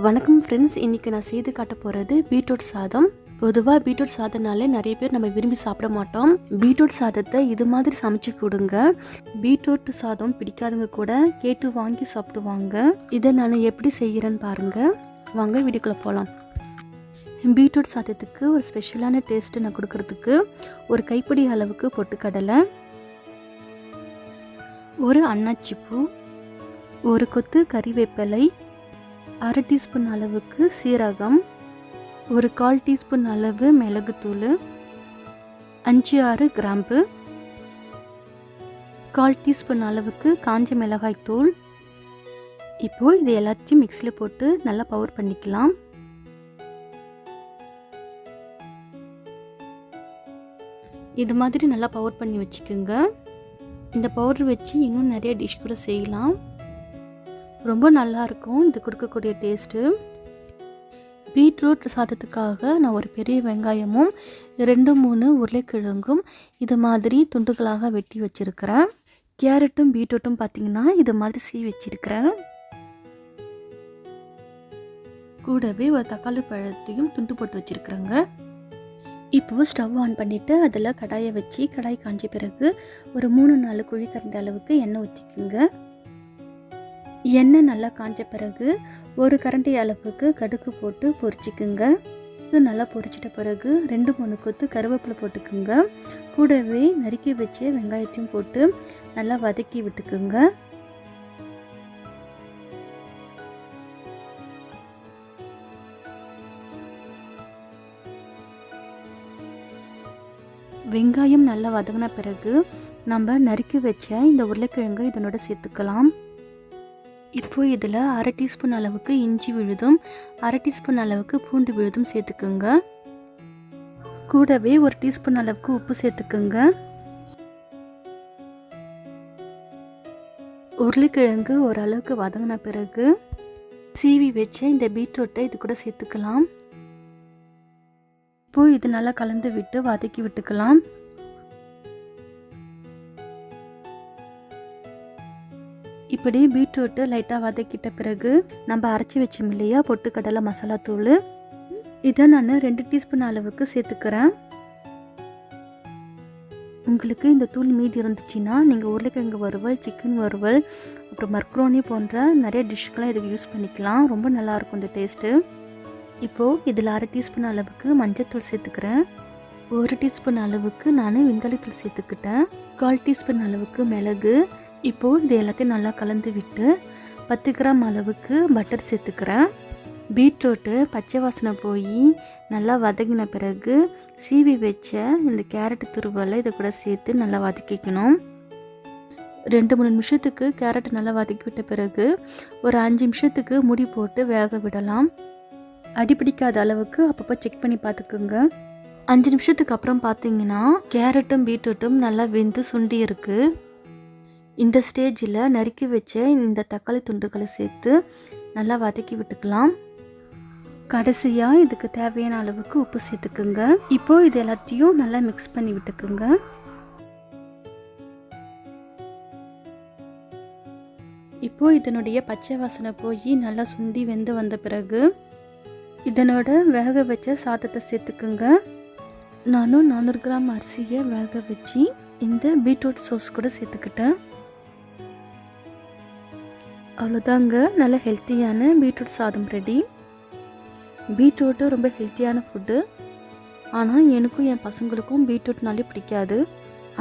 வணக்கம் ஃப்ரெண்ட்ஸ், இன்றைக்கி நான் செய்து காட்ட போகிறது பீட்ரூட் சாதம். பொதுவாக பீட்ரூட் சாதம்னாலே நிறைய பேர் நம்ம விரும்பி சாப்பிட மாட்டோம். பீட்ரூட் சாதத்தை இது மாதிரி சமைச்சு கொடுங்க. பீட்ரூட் சாதம் பிடிக்காதவங்க கூட கேட்டு வாங்கி சாப்பிடுவாங்க. இதை நான் எப்படி செய்கிறேன்னு பாருங்கள். வாங்க வீடியோக்குள்ளே போகலாம். பீட்ரூட் சாதத்துக்கு ஒரு ஸ்பெஷலான டேஸ்ட்டு நான் கொடுக்கறதுக்கு ஒரு கைப்பிடி அளவுக்கு பொட்டுக்கடலை, ஒரு அன்னாச்சிப்பூ, ஒரு கொத்து கறிவேப்பிலை, அரை டீஸ்பூன் அளவுக்கு சீரகம், ஒரு 1/4 டீஸ்பூன் அளவு மிளகுத்தூள், 5-6 கிராம்பு, 1/4 டீஸ்பூன் அளவுக்கு காஞ்ச மிளகாய் தூள். இப்போது இது எல்லாத்தையும் மிக்ஸியில் போட்டு நல்லா பவுடர் பண்ணிக்கலாம். இது மாதிரி நல்லா பவுடர் பண்ணி வச்சுக்கோங்க. இந்த பவுடர் வச்சு இன்னும் நிறைய டிஷ் கூட செய்யலாம். ரொம்ப நல்லாயிருக்கும் இது கொடுக்கக்கூடிய டேஸ்ட்டு. பீட்ரூட் சாதத்துக்காக நான் ஒரு பெரிய வெங்காயமும் 2-3 உருளைக்கிழங்கும் இது மாதிரி துண்டுகளாக வெட்டி வச்சுருக்கிறேன். கேரட்டும் பீட்ரூட்டும் பார்த்திங்கன்னா இது மாதிரி சீவி வச்சுருக்கிறேன். கூடவே ஒரு தக்காளி பழத்தையும் துண்டு போட்டு வச்சுருக்குறேங்க. இப்போது ஸ்டவ் ஆன் பண்ணிவிட்டு அதில் கடாயை வச்சு கடாய் காஞ்ச பிறகு ஒரு 3-4 குழிக்கரண்டி அளவுக்கு எண்ணெய் ஊற்றிக்குங்க. எண்ணெய் நல்லா காஞ்ச பிறகு ஒரு கரண்டி அளவுக்கு கடுகு போட்டு பொரிச்சிக்குங்க. நல்லா பொரிச்சிட்ட பிறகு 2-3 கொத்து கருவேப்பிலை போட்டுக்குங்க. கூடவே நறுக்கி வச்சு வெங்காயத்தையும் போட்டு நல்லா வதக்கி விட்டுக்குங்க. வெங்காயம் நல்லா வதங்கின பிறகு நம்ம நறுக்கி வச்ச இந்த உருளைக்கிழங்கு இதனோட சேர்த்துக்கலாம். இப்போ இதில் அரை டீஸ்பூன் அளவுக்கு இஞ்சி விழுதும், அரை டீஸ்பூன் அளவுக்கு பூண்டு விழுதும் சேர்த்துக்குங்க. கூடவே ஒரு டீஸ்பூன் அளவுக்கு உப்பு சேர்த்துக்குங்க. உருளைக்கிழங்கு ஓரளவுக்கு வதங்கின பிறகு சீவி வச்ச இந்த பீட்ரூட்டை இது கூட சேர்த்துக்கலாம். இப்போ இது நல்லா கலந்து விட்டு வதக்கி விட்டுக்கலாம். இப்படி பீட்ரூட்டு லைட்டாக வதக்கிட்ட பிறகு நம்ம அரைச்சி வச்சோம் இல்லையா பொட்டுக்கடலை மசாலா தூள், இதை நான் 2 டீஸ்பூன் அளவுக்கு சேர்த்துக்கிறேன். உங்களுக்கு இந்த தூள் மீதி இருந்துச்சுன்னா நீங்கள் உருளைக்கிழங்கு வறுவல், சிக்கன் வறுவல், அப்புறம் மக்ரோனி போன்ற நிறைய டிஷ்க்கெலாம் இதுக்கு யூஸ் பண்ணிக்கலாம். ரொம்ப நல்லாயிருக்கும் இந்த டேஸ்ட்டு. இப்போது இதில் அரை டீஸ்பூன் அளவுக்கு மஞ்சள்தூள் சேர்த்துக்கிறேன். 1 டீஸ்பூன் அளவுக்கு நான் விந்தளித்தூள் சேர்த்துக்கிட்டேன். 1/4 டீஸ்பூன் அளவுக்கு மிளகு. இப்போது இது எல்லாத்தையும் நல்லா கலந்து விட்டு 10 கிராம் அளவுக்கு பட்டர் சேர்த்துக்கிறேன். பீட்ரூட்டு பச்சை வாசனை போய் நல்லா வதங்கின பிறகு சீவி வச்ச இந்த கேரட் துருவலை இதை கூட சேர்த்து நல்லா வதக்கிக்கணும். 2-3 நிமிஷத்துக்கு கேரட் நல்லா வதக்கி விட்ட பிறகு ஒரு 5 நிமிஷத்துக்கு மூடி போட்டு வேக விடலாம். அடிப்பிடிக்காத அளவுக்கு அப்பப்போ செக் பண்ணி பார்த்துக்குங்க. 5 நிமிஷத்துக்கு அப்புறம் பார்த்தீங்கன்னா கேரட்டும் பீட்ரூட்டும் நல்லா வெந்து சுண்டி இருக்குது. இந்த ஸ்டேஜில் நறுக்கி வச்ச இந்த தக்காளி துண்டுகளை சேர்த்து நல்லா வதக்கி விட்டுக்கலாம். கடைசியாக இதுக்கு தேவையான அளவுக்கு உப்பு சேர்த்துக்குங்க. இப்போது இது எல்லாத்தையும் நல்லா மிக்ஸ் பண்ணி விட்டுக்குங்க. இப்போது இதனுடைய பச்சை வாசனை போய் நல்லா சுண்டி வெந்து வந்த பிறகு இதனோட வேக வச்ச சாதத்தை சேர்த்துக்குங்க. நானும் 400 கிராம் அரிசியை வேக வச்சு இந்த பீட்ரூட் சோஸ் கூட சேர்த்துக்கிட்டேன். அவ்வளோதாங்க, நல்ல ஹெல்த்தியான பீட்ரூட் சாதம் ரெடி. பீட்ரூட்டு ரொம்ப ஹெல்த்தியான ஃபுட்டு. ஆனால் எனக்கும் என் பசங்களுக்கும் பீட்ரூட்னாலே பிடிக்காது.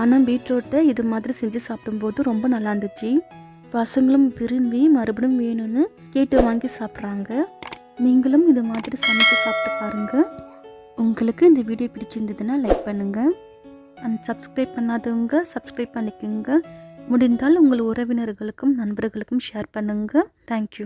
ஆனால் பீட்ரூட்டை இது மாதிரி செஞ்சு சாப்பிடும்போது ரொம்ப நல்லா இருந்துச்சு. பசங்களும் விரும்பி மறுபடியும் வேணும்னு கேட்டு வாங்கி சாப்பிட்றாங்க. நீங்களும் இது மாதிரி சமைச்சு சாப்பிட்டு பாருங்கள். உங்களுக்கு இந்த வீடியோ பிடிச்சிருந்ததுன்னா லைக் பண்ணுங்கள். அண்ட் சப்ஸ்கிரைப் பண்ணாதவங்க சப்ஸ்கிரைப் பண்ணிக்கோங்க. முடிந்தால் உங்கள் உறவினர்களுக்கும் நண்பர்களுக்கும் ஷேர் பண்ணுங்கள். தேங்க்யூ.